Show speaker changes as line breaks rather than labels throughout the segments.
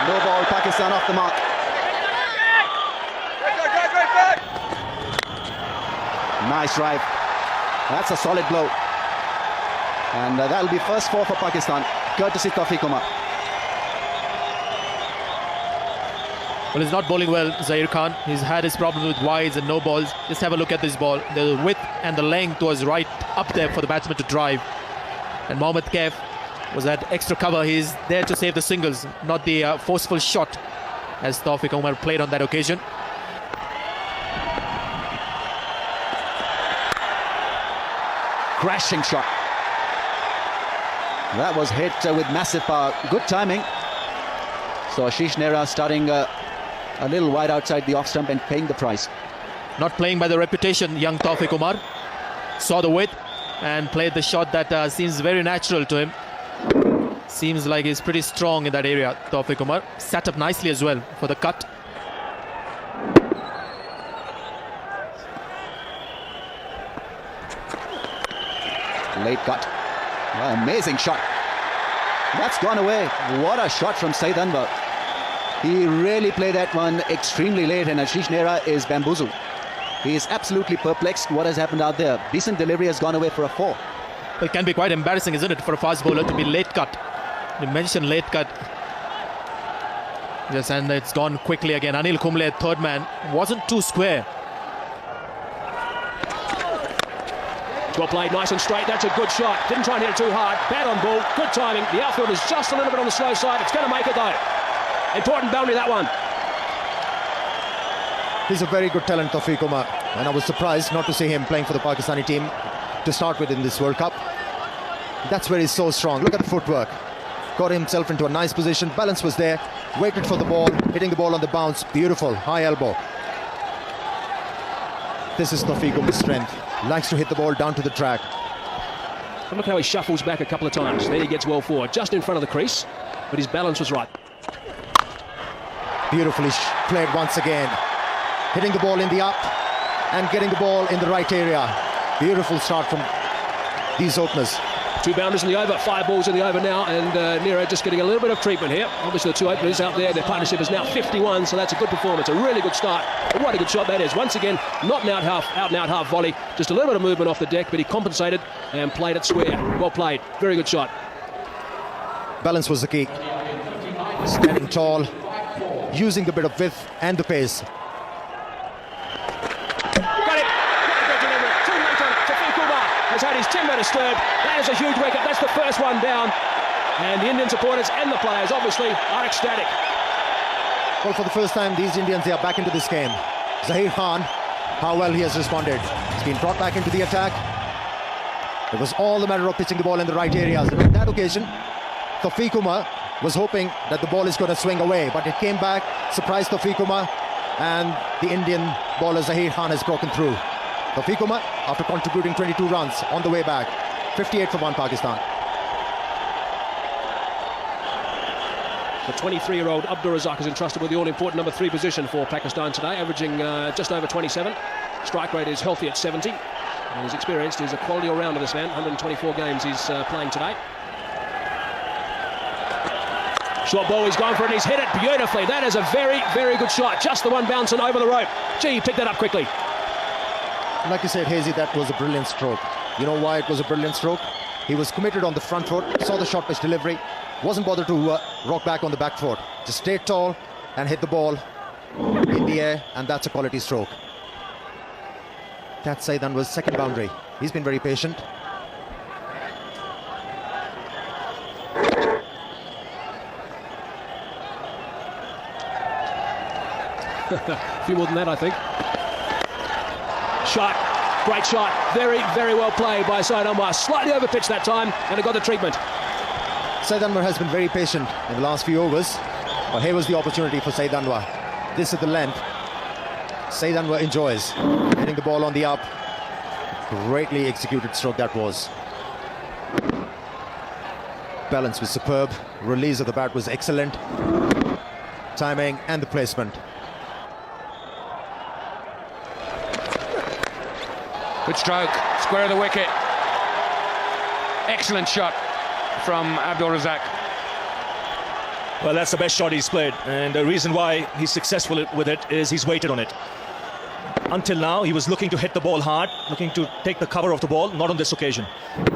No ball, Pakistan off the mark. Nice drive. That's a solid blow. And that'll be first four for Pakistan. Courtesy Tawfiq Umar.
Well, he's not bowling well, Zahir Khan. He's had his problems with wides and no balls. Just have a look at this ball. The width and the length was right up there for the batsman to drive. And Mohammad Kaif was at extra cover. He's there to save the singles, not the forceful shot as Tawfiq Umar played on that occasion.
Crashing shot. That was hit with massive power. Good timing. So Ashish Nehra starting a little wide outside the off stump and paying the price.
Not playing by the reputation, young Tawfiq Umar. Saw the width and played the shot that seems very natural to him. Seems like he's pretty strong in that area, Tawfiq Umar. Sat up nicely as well for the cut.
Late cut. Wow, amazing shot. That's gone away. What a shot from Saeed Anwar. He really played that one extremely late, and Ashish Nehra is bamboozled. He is absolutely perplexed what has happened out there. Decent delivery has gone away for a four.
It can be quite embarrassing, isn't it, for a fast bowler to be late cut. You mentioned late cut. Yes, and it's gone quickly again. Anil Kumble, third man, wasn't too square.
Well played, nice and straight. That's a good shot. Didn't try and hit it too hard. Bad on ball, good timing. The outfield is just a little bit on the slow side. It's going to make it though. Important boundary, that one.
He's a very good talent, Tawfiq Umar, and I was surprised not to see him playing for the Pakistani team to start with in this World Cup. That's where he's so strong. Look at the footwork. Got himself into a nice position. Balance was there. Waited for the ball. Hitting the ball on the bounce. Beautiful. High elbow. This is Tawfiq Umar's strength. Likes to hit the ball down to the track.
And look how he shuffles back a couple of times. Then he gets well forward, just in front of the crease. But his balance was right.
Beautifully played once again. Hitting the ball in the up and getting the ball in the right area. Beautiful start from these openers.
2 boundaries in the over, 5 balls in the over now, and Nehra just getting a little bit of treatment here. Obviously the 2 openers out there, their partnership is now 51, so that's a good performance, a really good start. And what a good shot that is. Once again, not an out and out half volley, just a little bit of movement off the deck, but he compensated and played it square. Well played, very good shot.
Balance was the key. Standing tall, using the bit of width and the pace.
Has had his timber disturbed. That is a huge wicket. That's the first one down. And the Indian supporters and the players obviously are ecstatic.
Well, for the first time, these Indians, they are back into this game. Zahir Khan, how well he has responded. He's been brought back into the attack. It was all a matter of pitching the ball in the right areas. And on that occasion, Tawfiq Umar was hoping that the ball is going to swing away, but it came back, surprised Tawfiq Umar, and the Indian bowler Zahir Khan has broken through. Tawfiq Umar, after contributing 22 runs on the way back, 58 for 1 Pakistan.
The 23-year-old Abdul Razak is entrusted with the all-important number 3 position for Pakistan today, averaging just over 27. Strike rate is healthy at 70. And he's experienced. He's a quality all-rounder, this man. 124 games he's playing today. Short ball, he's gone for it, and he's hit it beautifully. That is a very, very good shot. Just the one bouncing over the rope. Gee, he picked that up quickly.
Like you said, Hazy, that was a brilliant stroke. You know why it was a brilliant stroke? He was committed on the front foot, saw the short pitch delivery, wasn't bothered to rock back on the back foot. Just stayed tall and hit the ball in the air, and that's a quality stroke. That Saeed Anwar's second boundary. He's been very patient.
A few more than that, I think. Shot, great shot, very, very well played by Saeed Anwar. Slightly overpitched that time, and it got the treatment.
Saeed Anwar has been very patient in the last few overs, but here was the opportunity for Saeed Anwar. This is the length Saeed Anwar enjoys, hitting the ball on the up. Greatly executed stroke that was. Balance was superb, release of the bat was excellent, timing and the placement.
Good stroke, square of the wicket. Excellent shot from Abdul Razak.
Well, that's the best shot he's played, and the reason why he's successful with it is he's waited on it. Until now, he was looking to hit the ball hard, looking to take the cover of the ball, not on this occasion.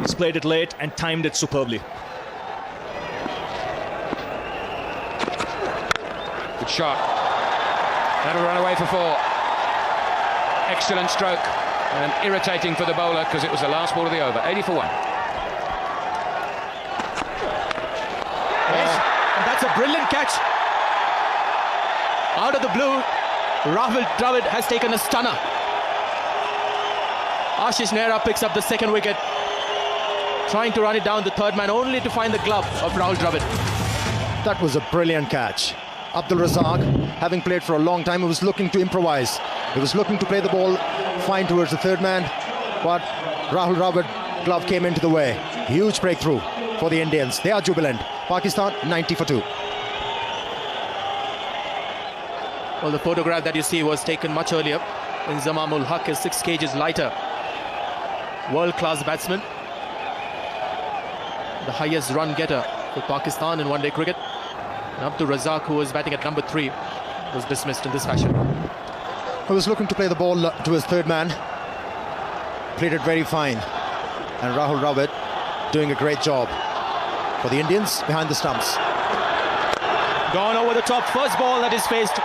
He's played it late and timed it superbly.
Good shot. That'll run away for 4. Excellent stroke, and irritating for the bowler because it was the last ball of the over. 80 for 1.
Yes, and that's a brilliant catch. Out of the blue, Rahul Dravid has taken a stunner. Ashish Nehra picks up the second wicket, trying to run it down the third man, only to find the glove of Rahul Dravid.
That was a brilliant catch. Abdul Razak, having played for a long time, he was looking to improvise. He was looking to play the ball fine towards the third man, but Rahul Dravid glove came into the way. Huge breakthrough for the Indians. They are jubilant. Pakistan 90 for 2.
Well, the photograph that you see was taken much earlier when Zamam-ul Haq is 6 kgs lighter. World-class batsman. The highest run getter for Pakistan in one-day cricket. And Abdul Razak, who was batting at number 3, was dismissed in this fashion.
He was looking to play the ball to his third man. Played it very fine. And Rahul Dravid doing a great job for the Indians behind the stumps.
Gone over the top. First ball that is faced.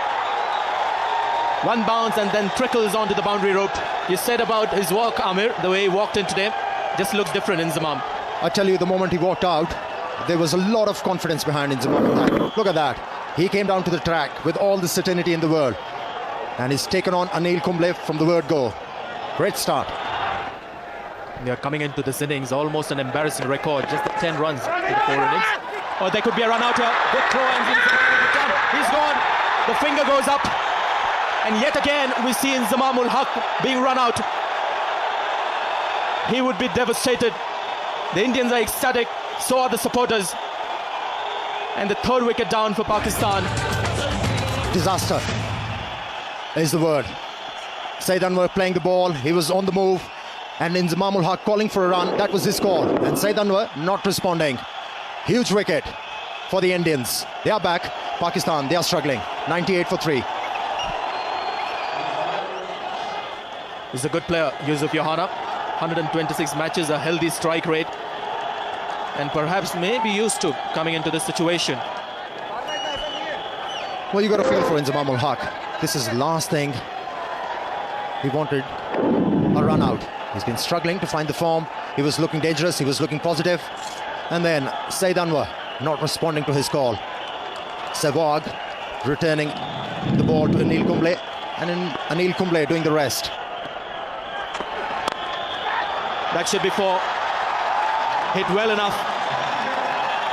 One bounce and then trickles onto the boundary rope. You said about his walk, Amir, the way he walked in today, just looks different in Zamam.
I tell you, the moment he walked out, there was a lot of confidence behind in Zamam. Look at that. He came down to the track with all the certainty in the world. And he's taken on Anil Kumble from the word go. Great start.
They are coming into this innings, almost an embarrassing record. Just the 10 runs in the 4 innings. Oh, there could be a run out here. Good throw and he's gone. The finger goes up. And yet again, we see in Zamam-ul Haq being run out. He would be devastated. The Indians are ecstatic. So are the supporters. And the 3rd wicket down for Pakistan.
Disaster is the word. Saeed Anwar playing the ball. He was on the move. And in Zamam-ul Haq calling for a run. That was his call. And Saeed Anwar not responding. Huge wicket for the Indians. They are back. Pakistan, they are struggling. 98 for 3.
He's a good player, Yusuf Yohana. 126 matches, a healthy strike rate. And perhaps maybe used to coming into this situation.
Well, you got to feel for Zamam-ul Haq. This is the last thing he wanted, a run out. He's been struggling to find the form. He was looking dangerous, he was looking positive. And then Saeed Anwar not responding to his call. Sehwag returning the ball to Anil Kumble, and Anil Kumble doing the rest.
That should be 4. Hit well enough.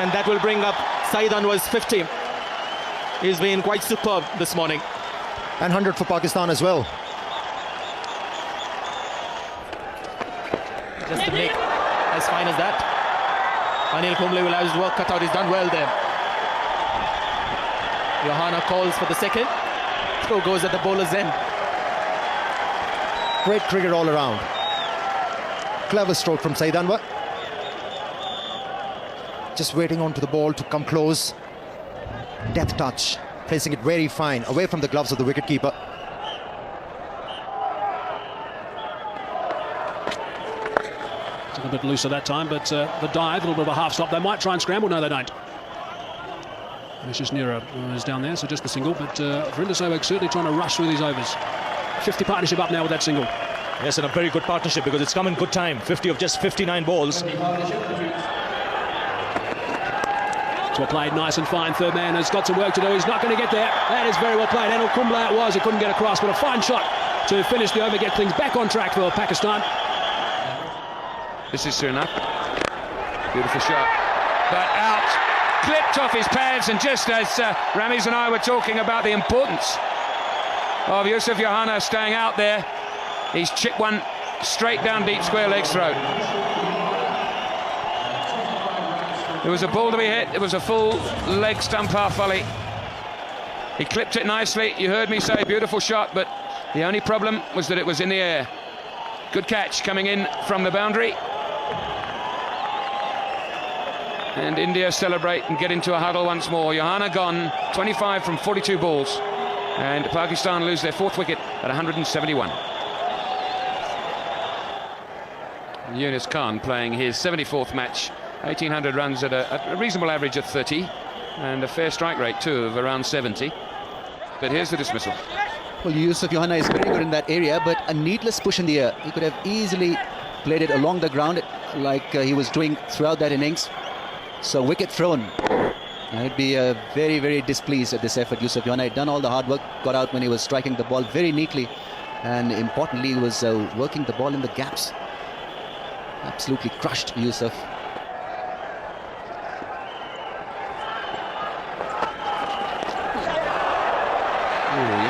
And that will bring up Saeed Anwar's 50. He's been quite superb this morning.
And 100 for Pakistan as well.
Just to make as fine as that. Anil Kumble will have his work cut out. He's done well there. Yohana calls for the second. Throw goes at the bowler's end.
Great cricket all around. Clever stroke from Saeed Anwar. Just waiting on to the ball to come close. Death touch. Placing it very fine, away from the gloves of the wicketkeeper.
A bit looser that time, but the dive, a little bit of a half stop. They might try and scramble. No, they don't. Ashish Nehra is down there, so just the single. But Vrinder Sehwag certainly trying to rush through these overs. 50 partnership up now with that single.
Yes, and a very good partnership because it's come in good time. 50 of just 59 balls.
So played nice and fine. Third man has got some work to do. He's not going to get there. That is very well played. Anil Kumble it was. He couldn't get across, but a fine shot to finish the over, get things back on track for Pakistan.
This is soon enough. Beautiful shot. But out. Clipped off his pads, and just as Ramiz and I were talking about the importance of Yusuf Yohana staying out there, he's chipped one straight down deep square leg's throat. There was a ball to be hit. It was a full leg stump half volley. He clipped it nicely. You heard me say beautiful shot, but the only problem was that it was in the air. Good catch coming in from the boundary. And India celebrate and get into a huddle once more. Johanna gone 25 from 42 balls. And Pakistan lose their 4th wicket at 171. Yunus Khan playing his 74th match. 1,800 runs at a reasonable average of 30. And a fair strike rate too of around 70. But here's the dismissal.
Well, Yusuf Johanna is very good in that area, but a needless push in the air. He could have easily played it along the ground like he was doing throughout that innings. So wicket thrown. I'd be very, very displeased at this effort. Yusuf Johanna had done all the hard work, got out when he was striking the ball very neatly, and importantly he was working the ball in the gaps. Absolutely crushed Yusuf.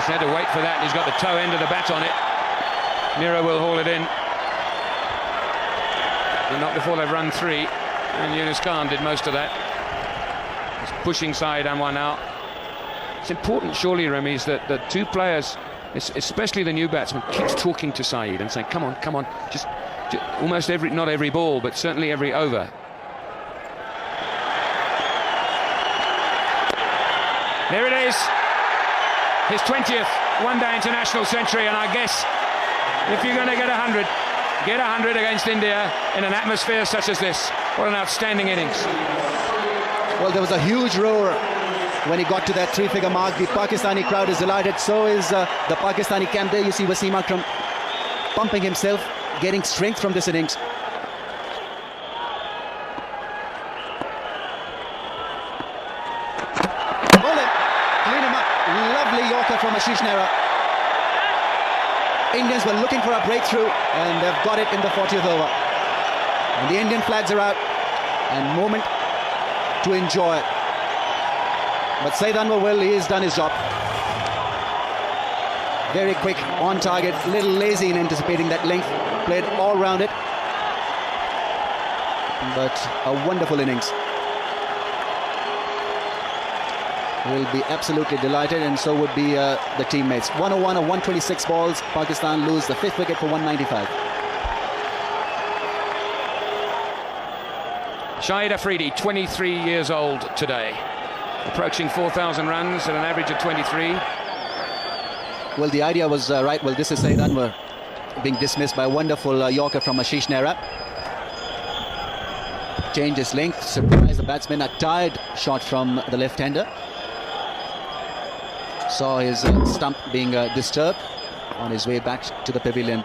He's had to wait for that. He's got the toe end of the bat on it. Nero will haul it in. But not before they've run 3. And Yunus Khan did most of that. He's pushing Saeed Anwar now. It's important, surely, Ramiz, that the 2 players, especially the new batsman, keeps talking to Saeed and saying, come on, come on. Just almost not every ball, but certainly every over. There it is. His 20th one-day international century, and I guess if you're going to get 100 against India in an atmosphere such as this. What an outstanding innings.
Well, there was a huge roar when he got to that 3-figure mark. The Pakistani crowd is delighted. So is the Pakistani camp there. You see Wasim Akram pumping himself, getting strength from this innings. From Ashish Nehra. Indians were looking for a breakthrough and they've got it in the 40th over. And the Indian flags are out and moment to enjoy. But Saeed Anwar, he has done his job. Very quick, on target, little lazy in anticipating that length. Played all round it. But a wonderful innings. Will be absolutely delighted, and so would be the teammates. 101 of 126 balls. Pakistan lose the 5th wicket for 195.
Shahid Afridi, 23 years old today, approaching 4,000 runs at an average of 23.
Well, the idea was right. Well, this is Saeed Anwar being dismissed by a wonderful Yorker from Ashish Nehra. Change his length, surprise the batsman. A tired shot from the left-hander. Saw his stump being disturbed on his way back to the pavilion.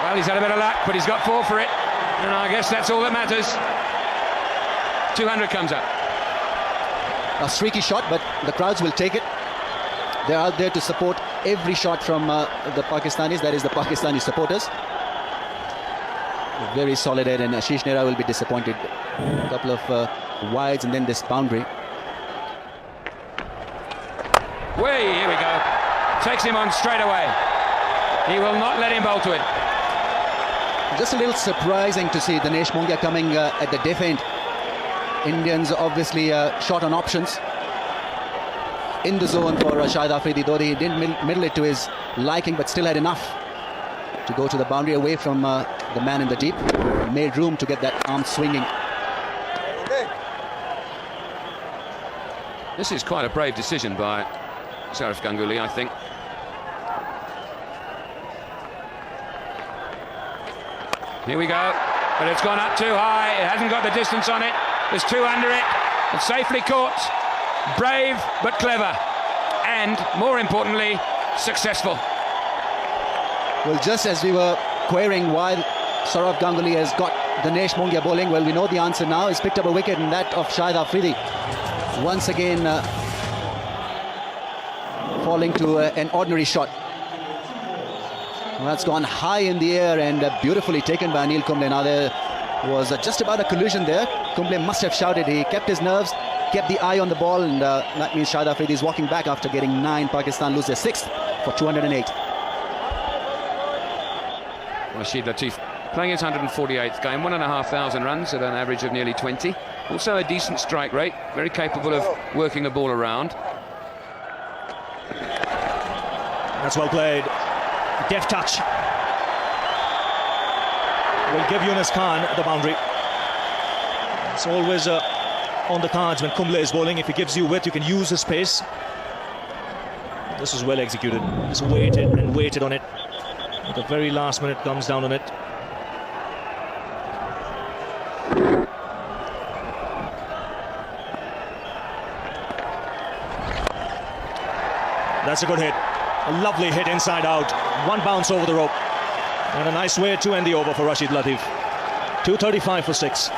Well, he's had a bit of luck, but he's got 4 for it. And I guess that's all that matters. 200 comes up.
A streaky shot, but the crowds will take it. They're out there to support every shot from the Pakistanis, that is the Pakistani supporters. A very solid head, and Ashish Nehra will be disappointed. A couple of wides and then this boundary.
Way, here we go. Takes him on straight away. He will not let him bowl to it.
Just a little surprising to see Dinesh Mongia coming at the deaf end. Indians obviously short on options in the zone for Shahid Afridi, though he didn't middle it to his liking, but still had enough to go to the boundary away from the man in the deep. Made room to get that arm swinging.
This is quite a brave decision by Sourav Ganguly, I think. Here we go, but it's gone up too high. It hasn't got the distance on it. There's 2 under it. It's safely caught. Brave but clever, and more importantly, successful.
Well, just as we were querying why Sourav Ganguly has got Dinesh Mongia bowling, well, we know the answer now. He's picked up a wicket, and that of Shahid Afridi. Once again falling to an ordinary shot. Well, that's gone high in the air and beautifully taken by Anil Kumble. Now there was just about a collision there. Kumble must have shouted. He kept his nerves, kept the eye on the ball, and that means Shahid Afridi is walking back after getting 9. Pakistan lose their 6th for 208.
Rashid Latif playing his 148th game, 1,500 runs at an average of nearly 20. Also a decent strike rate, very capable of working the ball around.
That's well played. Deft touch. will give Yunus Khan the boundary. It's always on the cards when Kumble is bowling. If he gives you width, you can use his pace. This was well executed. Just waited and waited on it. At the very last minute, comes down on it. That's a good hit. A lovely hit inside out. One bounce over the rope. And a nice way to end the over for Rashid Latif. 2:35 for 6.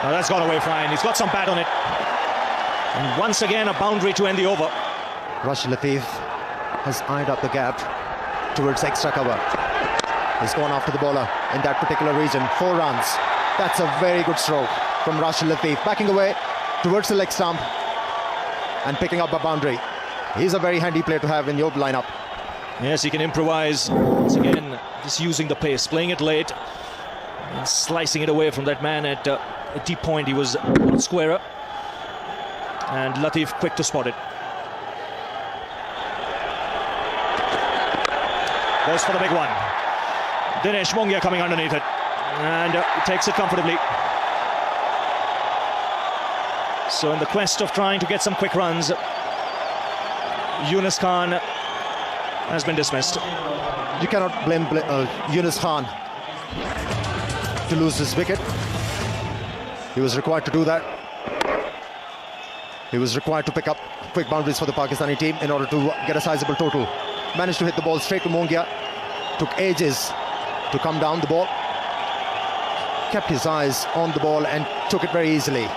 Now that's gone away fine. He's got some bat on it. And once again, a boundary to end the over.
Rashid Latif has eyed up the gap towards extra cover. He's gone after the bowler in that particular region. 4 runs. That's a very good stroke from Rashid Latif. Backing away towards the leg stump and picking up a boundary. He's a very handy player to have in your lineup.
Yes, he can improvise. Once again, just using the pace, playing it late and slicing it away from that man at a deep point. He was squarer. And Latif quick to spot it. Goes for the big one. Dinesh Mongia coming underneath it. And takes it comfortably. So in the quest of trying to get some quick runs, Yunus Khan has been dismissed.
You cannot blame Yunus Khan to lose this wicket. He was required to do that. He was required to pick up quick boundaries for the Pakistani team in order to get a sizable total. Managed to hit the ball straight to Mongia. Took ages to come down the ball. Kept his eyes on the ball and took it very easily.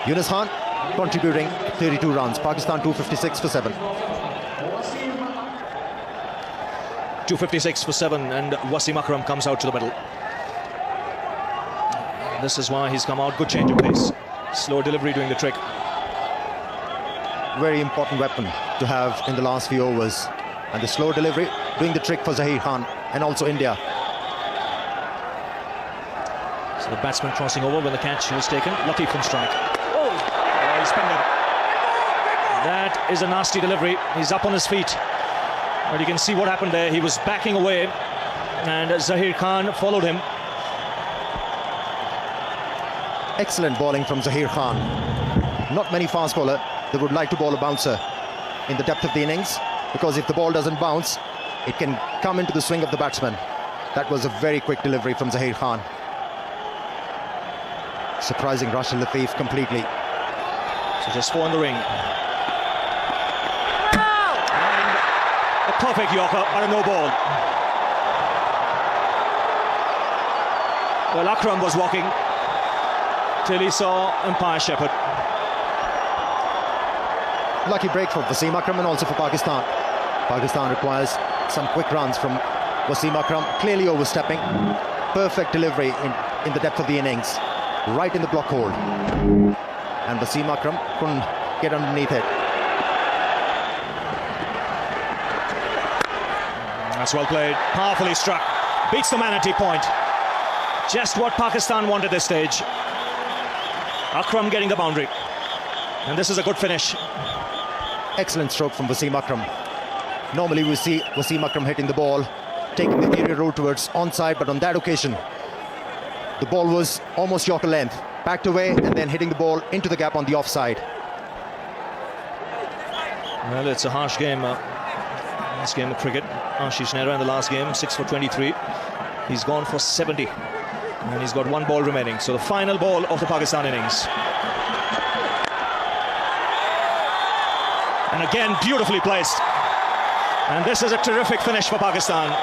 Yunus Khan contributing 32 runs. Pakistan 256 for 7.
256 for 7, and Wasim Akram comes out to the middle. This is why he's come out. Good change of pace. Slow delivery doing the trick.
Very important weapon to have in the last few overs. And the slow delivery doing the trick for Zahir Khan and also India.
So the batsman crossing over when the catch was taken. Latif from strike. Oh, he's pinned him. That is a nasty delivery. He's up on his feet. But you can see what happened there. He was backing away and Zahir Khan followed him.
Excellent bowling from Zahir Khan. Not many fast bowlers that would like to bowl a bouncer in the depth of the innings, because if the ball doesn't bounce, it can come into the swing of the batsman. That was a very quick delivery from Zahir Khan. Surprising Rashid Latif completely.
So just 4 in the ring. And a perfect yorker, but a no ball. Well, Akram was walking till he saw umpire Shepherd.
Lucky break for Wasim Akram and also for Pakistan. Pakistan requires some quick runs from Wasim Akram, clearly overstepping. Perfect delivery in the depth of the innings, right in the block hold. And Wasim Akram couldn't get underneath it.
That's well played, powerfully struck. Beats the man at deep point. Just what Pakistan wanted at this stage. Akram getting the boundary. And this is a good finish.
Excellent stroke from Wasim Akram. Normally we see Wasim Akram hitting the ball, taking the aerial route towards onside, but on that occasion, the ball was almost Yorker length. Backed away and then hitting the ball into the gap on the offside.
Well, it's a harsh game. This game of cricket. Ashish Nehra in the last game, 6 for 23. He's gone for 70. And he's got 1 ball remaining. So the final ball of the Pakistan innings. And again, beautifully placed. And this is a terrific finish for Pakistan.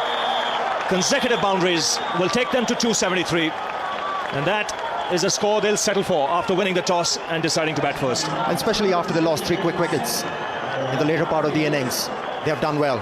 Consecutive boundaries will take them to 273. And that is a score they'll settle for after winning the toss and deciding to bat first.
And especially after they lost 3 quick wickets in the later part of the innings. They have done well.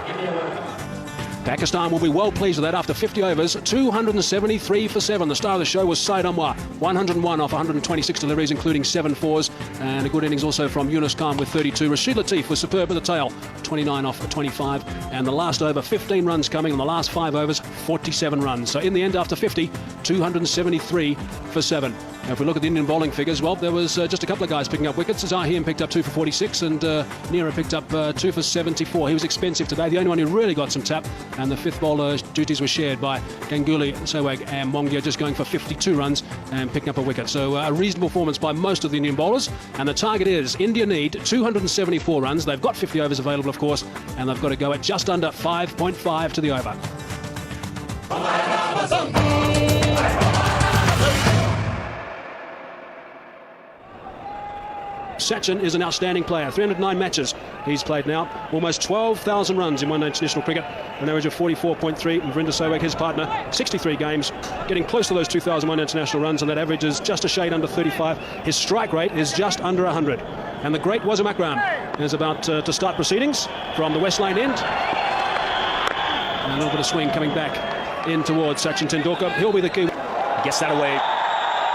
Pakistan will be well pleased with that after 50 overs, 273 for 7. The star of the show was Syed Anwar, 101 off 126 deliveries, including 7 fours, and a good innings also from Yunus Khan with 32. Rashid Latif was superb at the tail, 29 off 25, and the last over, 15 runs coming, and the last 5 overs, 47 runs. So in the end, after 50, 273 for 7. Now, if we look at the Indian bowling figures, well, there was just a couple of guys picking up wickets. Zaheer picked up 2 for 46, and Nira picked up 2 for 74. He was expensive today, the only one who really got some tap, and the fifth bowler duties were shared by Ganguly, Sehwag and Mongia, just going for 52 runs and picking up a wicket. So a reasonable performance by most of the Indian bowlers, and the target is India need 274 runs. They've got 50 overs available, of course, and they've got to go at just under 5.5 to the over. Sachin is an outstanding player. 309 matches he's played now. Almost 12,000 runs in one-day international cricket. An average of 44.3. And Virender Sehwag, his partner, 63 games. Getting close to those 2001 international runs, and that average is just a shade under 35. His strike rate is just under 100. And the great Wasim Akram is about to start proceedings from the West Lane end. And a little bit of swing coming back in towards Sachin Tendulkar. He'll be the key.
Gets that away.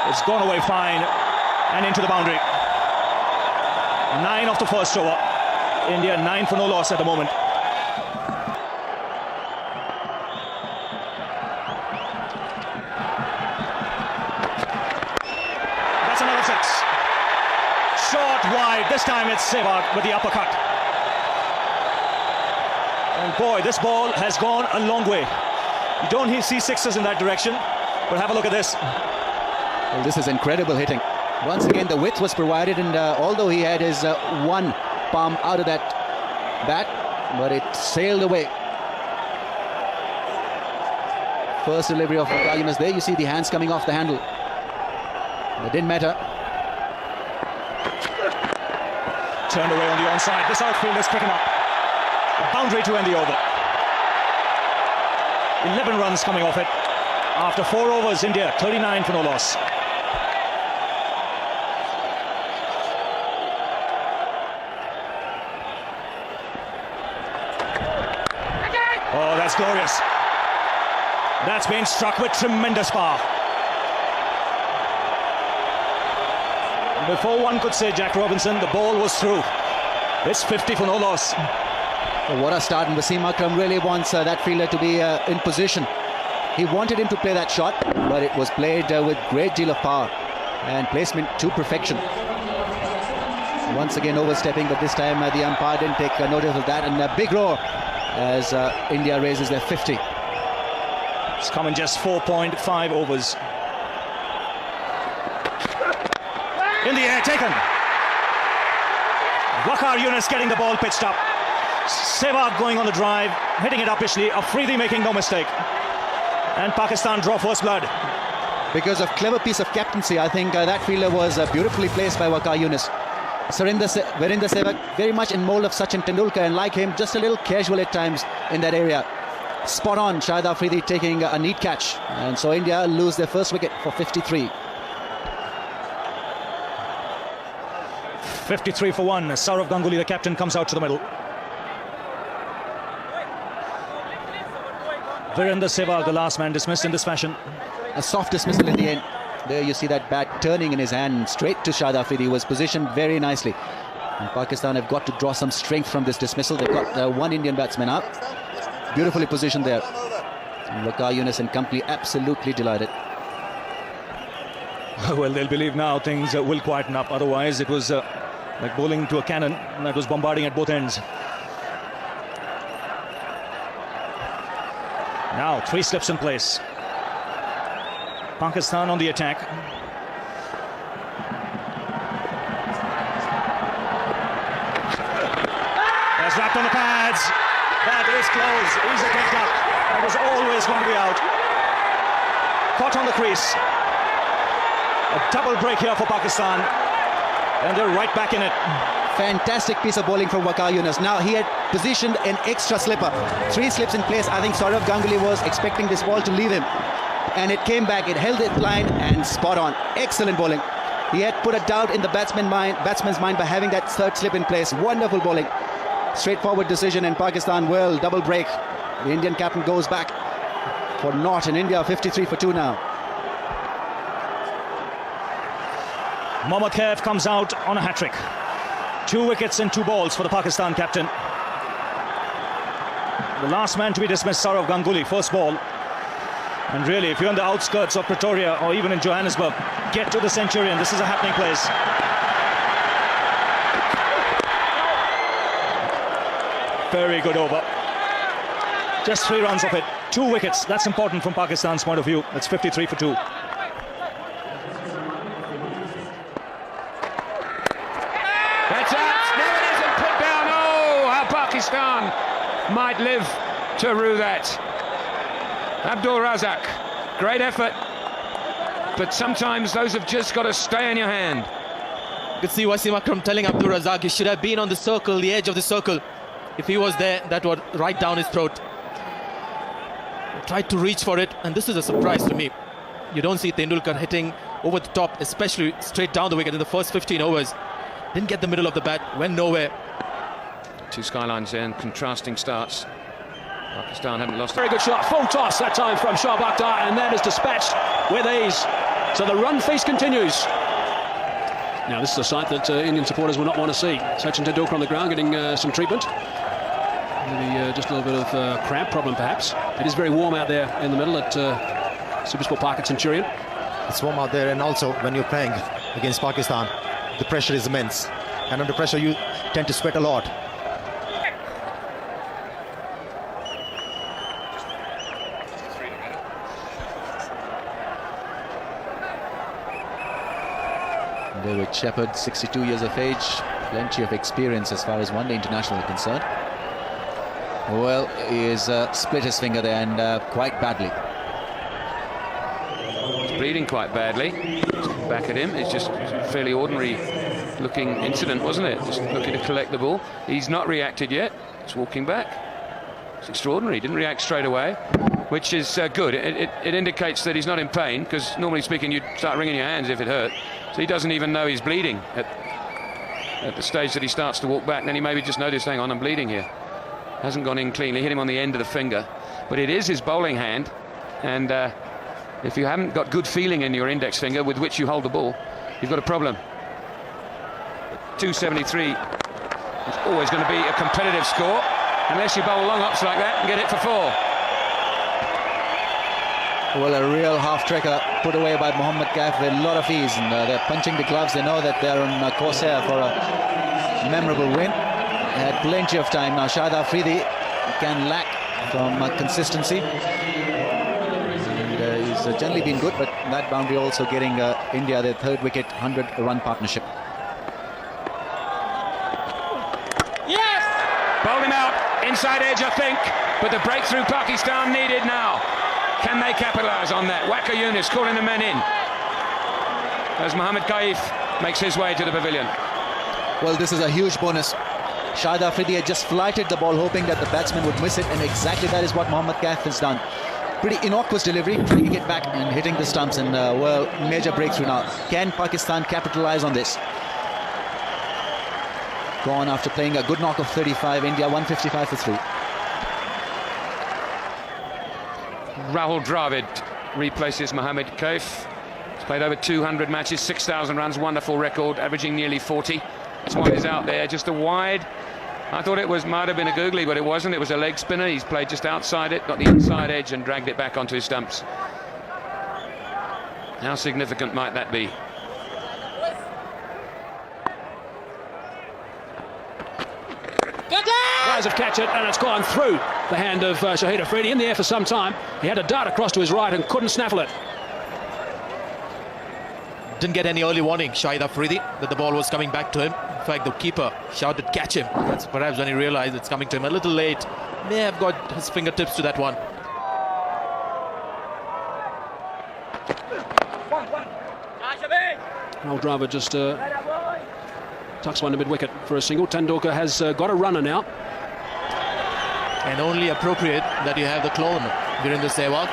It's gone away fine and into the boundary. 9 off the first over. India 9 for no loss at the moment. That's another 6. Short wide. This time it's Sehwag with the uppercut. And boy, this ball has gone a long way. You don't see sixes in that direction, but have a look at this.
Well, this is incredible hitting. Once again, the width was provided, and although he had his one palm out of that bat, but it sailed away. First delivery of Yunus there. You see the hands coming off the handle. It didn't matter.
Turned away on the onside. This outfield is picking up. A boundary to end the over. 11 runs coming off it. After 4 overs, India 39 for no loss. Oh, that's glorious. That's been struck with tremendous power. Before one could say Jack Robinson, the ball was through. It's 50 for no loss.
Well, what a start, and Wasim Akram really wants that fielder to be in position. He wanted him to play that shot, but it was played with great deal of power and placement to perfection. Once again overstepping, but this time the umpire didn't take notice of that, and a big roar as India raises their 50.
It's come in just 4.5 overs. In the air, taken. Waqar Yunus getting the ball pitched up. Sehwag going on the drive, hitting it uppishly. Afridi making no mistake. And Pakistan draw first blood.
Because of clever piece of captaincy, I think that fielder was beautifully placed by Waqar Yunus. Virender Sehwag very much in mold of Sachin Tendulkar, and like him, just a little casual at times in that area. Spot on, Shahid Afridi taking a neat catch, and so India lose their first wicket for 53.
53 for 1. Sourav Ganguly, the captain, comes out to the middle. Virender Sehwag, the last man, dismissed in this fashion.
A soft dismissal in the end. There you see that bat turning in his hand straight to Shahid Afridi. He was positioned very nicely. And Pakistan have got to draw some strength from this dismissal. They've got one Indian batsman out. Beautifully positioned there. And Waqar Yunus and company absolutely delighted.
Well, they'll believe now things will quieten up. Otherwise, it was like bowling to a cannon that was bombarding at both ends. Now, 3 slips in place. Pakistan on the attack. That's wrapped on the pads. That is close. Easy picked up. That was always going to be out. Caught on the crease. A double break here for Pakistan. And they're right back in it.
Fantastic piece of bowling from Waqar Yunus. Now he had positioned an extra slipper. 3 slips in place. I think Sourav Ganguly was expecting this ball to leave him. And it came back, it held it line and spot on. Excellent bowling. He had put a doubt in the batsman's mind by having that 3rd slip in place. Wonderful bowling. Straightforward decision, and Pakistan will double break The Indian captain goes back for naught, and India 53 for 2 now.
Mohammad Kaif comes out on a hat-trick. 2 wickets and 2 balls for the Pakistan captain. The last man to be dismissed, Sourav Ganguly, first ball. And really, if you're on the outskirts of Pretoria or even in Johannesburg, get to the Centurion. This is a happening place. Very good over. Just 3 runs of it. 2 wickets. That's important from Pakistan's point of view. That's 53 for 2.
That's out. No, it isn't put down. Oh, how Pakistan might live to rue that. Abdul Razak, great effort, but sometimes those have just got to stay in your hand.
You could see Wasim Akram telling Abdul Razak he should have been on the circle, the edge of the circle. If he was there, that would right down his throat. Tried to reach for it, and this is a surprise to me. You don't see Tendulkar hitting over the top, especially straight down the wicket in the first 15 overs. Didn't get the middle of the bat, went nowhere.
2 skylines there and contrasting starts. Pakistan haven't lost.
Very good shot, full toss that time from Shah Bakhtar, and that is dispatched with ease. So the run feast continues. Now this is a sight that Indian supporters will not want to see. Sachin Tendulkar on the ground getting some treatment. Maybe just a little bit of cramp problem perhaps. It is very warm out there in the middle at Supersport Park at Centurion.
It's warm out there, and also when you're playing against Pakistan, the pressure is immense. And under pressure, you tend to sweat a lot.
David Shepherd, 62 years of age, plenty of experience as far as one-day international is concerned. Well, he has split his finger there, and quite badly.
He's bleeding quite badly. Back at him. It's just a fairly ordinary looking incident, wasn't it? Just looking to collect the ball. He's not reacted yet. He's walking back. It's extraordinary. He didn't react straight away, which is good. It indicates that he's not in pain, because normally speaking you'd start wringing your hands if it hurt. So he doesn't even know he's bleeding at the stage that he starts to walk back. Then he maybe just noticed, hang on, I'm bleeding here. Hasn't gone in cleanly, hit him on the end of the finger. But it is his bowling hand, and if you haven't got good feeling in your index finger with which you hold the ball, you've got a problem. 273 is always going to be a competitive score, unless you bowl long ups like that and get it for 4.
Well, a real half-trekker put away by Mohammad Kaif with a lot of ease, and they're punching the gloves. They know that they're on course here for a memorable win. They had plenty of time. Now Shahid Afridi can lack from consistency, and he's generally been good, but that boundary also getting India their 3rd wicket, 100-run partnership.
Yes! Bowled him out, inside edge I think, but the breakthrough Pakistan needed now. Can they capitalise on that? Waqar Younis calling the men in as Mohammad Kaif makes his way to the pavilion.
Well, this is a huge bonus. Shahid Afridi had just flighted the ball, hoping that the batsman would miss it, and exactly that is what Mohammad Kaif has done. Pretty innocuous delivery, trying to get back and hitting the stumps, and well, major breakthrough now. Can Pakistan capitalise on this? Gone after playing a good knock of 35, India 155 for 3.
Rahul Dravid replaces Mohammad Kaif. He's played over 200 matches, 6,000 runs, wonderful record, averaging nearly 40. That's why he's out there, just a wide. I thought it might have been a googly, but it wasn't. It was a leg spinner. He's played just outside it, got the inside edge and dragged it back onto his stumps. How significant might that be?
Guys have catch it, and it's gone through the hand of Shahid Afridi. In the air for some time. He had a dart across to his right and couldn't snaffle it.
Didn't get any early warning, Shahid Afridi, that the ball was coming back to him. In fact, the keeper shouted, catch him. That's perhaps when he realized it's coming to him a little late. May have got his fingertips to that one.
Rahul Dravid just tucks one to mid-wicket for a single. Tendulkar has got a runner now.
And only appropriate that you have the clone Virendra Sehwag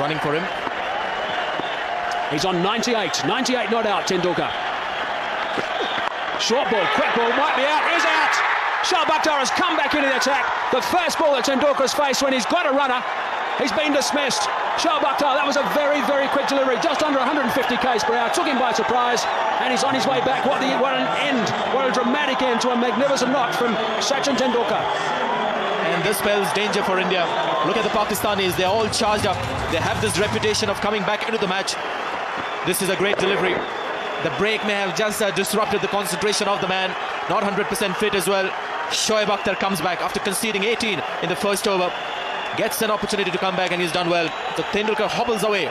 running for him.
He's on 98 not out, Tendulkar. Short ball, quick ball, might be out, is out. Shoaib Akhtar has come back into the attack. The first ball that Tendukar's faced when he's got a runner, he's been dismissed. Shoaib Akhtar, that was a very, very quick delivery, just under 150 k's per hour, took him by surprise, and he's on his way back. What an end, what a dramatic end to a magnificent knock from Sachin Tendulkar.
And this spells danger for India. Look at the Pakistanis, they're all charged up. They have this reputation of coming back into the match. This is a great delivery. The break may have just disrupted the concentration of the man. Not 100% fit as well. Shoaib Akhtar comes back after conceding 18 in the first over. Gets an opportunity to come back and he's done well. So Tendulkar hobbles away.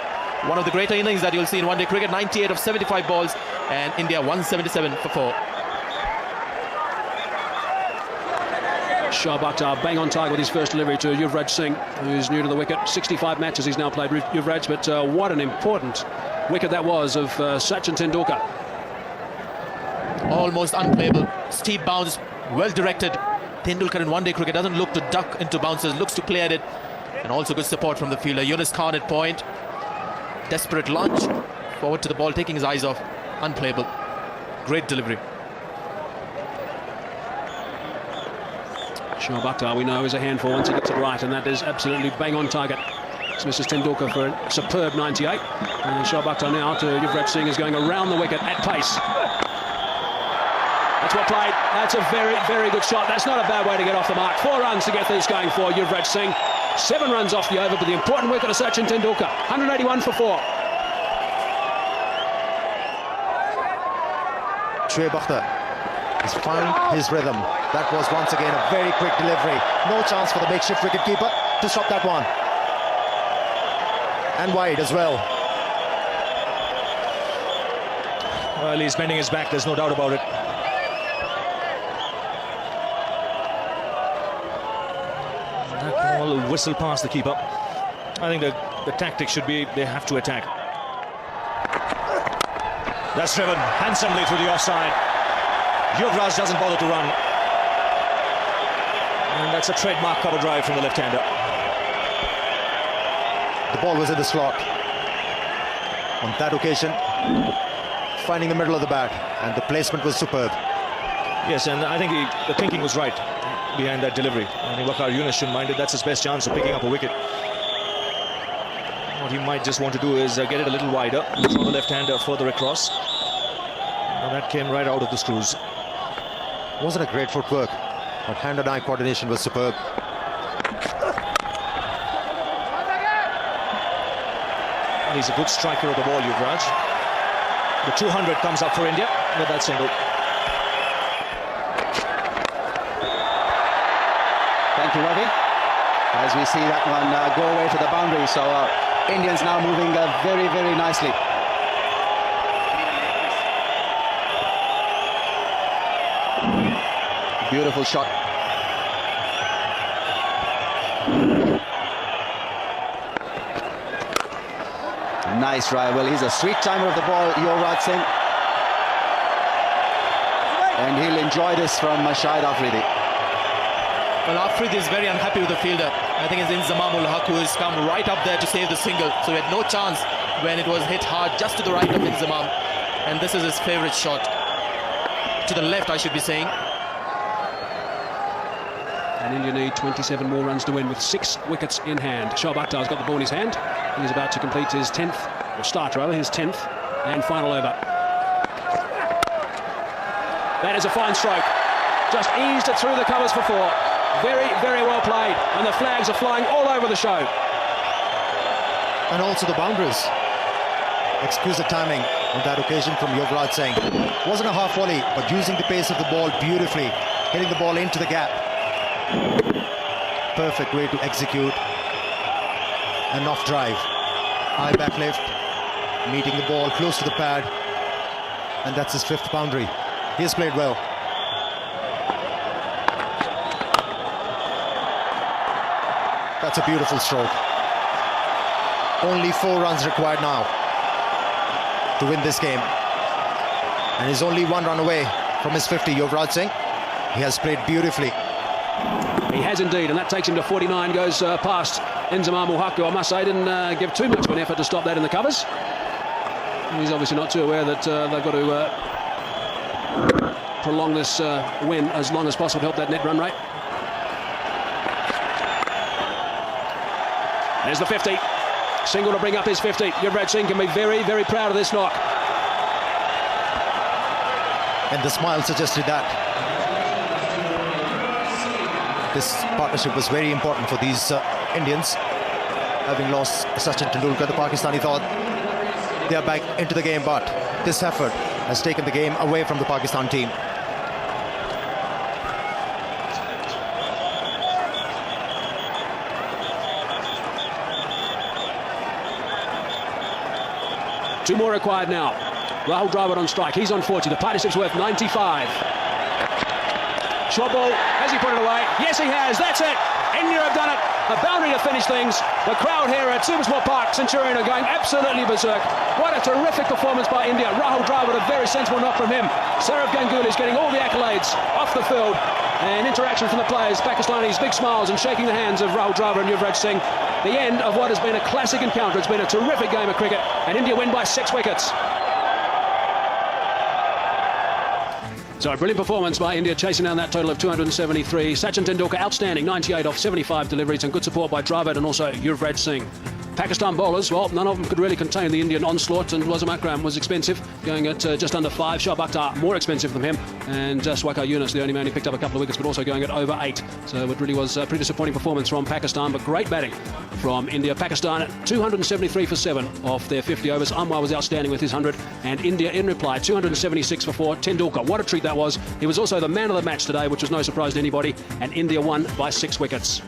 One of the greater innings that you'll see in one-day cricket. 98 of 75 balls and India 177 for 4.
Shoaib Akhtar bang on target with his first delivery to Yuvraj Singh, who's new to the wicket. 65 matches he's now played with Yuvraj, but what an important wicket that was of Sachin Tendulkar.
Almost unplayable. Steep bounce, well directed. Tendulkar in one-day cricket doesn't look to duck into bounces, looks to play at it. And also good support from the fielder. Yunus Khan at point. Desperate lunge. Forward to the ball, taking his eyes off. Unplayable. Great delivery.
Shoaib Akhtar, we know, is a handful once he gets it right, and that is absolutely bang on target. So Mrs. Tendulkar for a superb 98. And Shoaib Akhtar now to Yuvraj Singh is going around the wicket at pace. That's well played. That's a very, very good shot. That's not a bad way to get off the mark. 4 runs to get things going for Yuvraj Singh. 7 runs off the over, but the important wicket of Sachin Tendulkar. 181 for 4.
Shoaib Akhtar has found his rhythm. That was once again a very quick delivery. No chance for the makeshift wicketkeeper to stop that one. And wide as well.
Well, he's bending his back, there's no doubt about it. That ball will whistle past the keeper. I think the tactic should be they have to attack. That's driven handsomely through the offside. Yuvraj doesn't bother to run. And that's a trademark cover drive from the left-hander.
The ball was in the slot. On that occasion, finding the middle of the bat, and the placement was superb.
Yes, and I think the thinking was right behind that delivery. I think Waqar Yunus shouldn't mind it. That's his best chance of picking up a wicket. What he might just want to do is get it a little wider, draw the left-hander further across. And that came right out of the screws.
Wasn't a great footwork, but hand and eye coordination was superb.
And he's a good striker of the ball, Yuvraj. The 200 comes up for India with that single.
Thank you, Ravi. As we see that one go away to the boundary, so Indians now moving very, very nicely. Beautiful shot. Nice drive. Well, he's a sweet timer of the ball, Yuvraj Singh. And he'll enjoy this from Shahid Afridi.
Well, Afridi is very unhappy with the fielder. I think it's Inzamam ul Haq who has come right up there to save the single. So he had no chance when it was hit hard just to the right of Inzamam. And this is his favourite shot. To the left, I should be saying.
And India need 27 more runs to win with 6 wickets in hand. Shoaib Akhtar's got the ball in his hand. He's about to complete his 10th, or start rather, his 10th and final over. That is a fine stroke. Just eased it through the covers for 4. Very, very well played. And the flags are flying all over the show.
And also the boundaries. Exquisite timing on that occasion from Yuvraj Singh. Wasn't a half volley, but using the pace of the ball beautifully, hitting the ball into the gap. Perfect way to execute an off drive. High back lift, meeting the ball close to the pad, and that's his 5th boundary. He has played well. That's a beautiful stroke. Only 4 runs required now to win this game. And he's only 1 run away from his 50, Yuvraj Singh. He has played beautifully.
He has indeed, and that takes him to 49, goes past Inzamam ul Haq, who I must say didn't give too much of an effort to stop that in the covers. And he's obviously not too aware that they've got to prolong this win as long as possible to help that net run rate. There's the 50. Single to bring up his 50. Yuvraj Singh can be very, very proud of this knock.
And the smile suggested that this partnership was very important for these Indians. Having lost Sachin Tendulkar, the Pakistani thought they are back into the game, but this effort has taken the game away from the Pakistan team.
Two more required now. Rahul Dravid on strike. He's on 40. The partnership's worth 95. Short ball. Has he put it away? Yes, he has. That's it. India have done it. A boundary to finish things. The crowd here at Supersport Park, Centurion, are going absolutely berserk. What a terrific performance by India. Rahul Dravid, a very sensible knock from him. Saurav Ganguly is getting all the accolades off the field. And interaction from the players. Pakistanis, big smiles and shaking the hands of Rahul Dravid and Yuvraj Singh. The end of what has been a classic encounter. It's been a terrific game of cricket, and India win by 6 wickets. So a brilliant performance by India, chasing down that total of 273. Sachin Tendulkar outstanding, 98 off 75 deliveries, and good support by Dravid and also Yuvraj Singh. Pakistan bowlers, well, none of them could really contain the Indian onslaught, and Wazam Akram was expensive, going at just under 5. Shoaib Akhtar more expensive than him, and Swakar Yunus, the only man who picked up a couple of wickets, but also going at over 8. So it really was a pretty disappointing performance from Pakistan, but great batting from India. Pakistan at 273 for 7 off their 50 overs. Anwar was outstanding with his 100, and India in reply 276 for 4. Tendulkar, what a treat that was. He was also the man of the match today, which was no surprise to anybody, and India won by 6 wickets.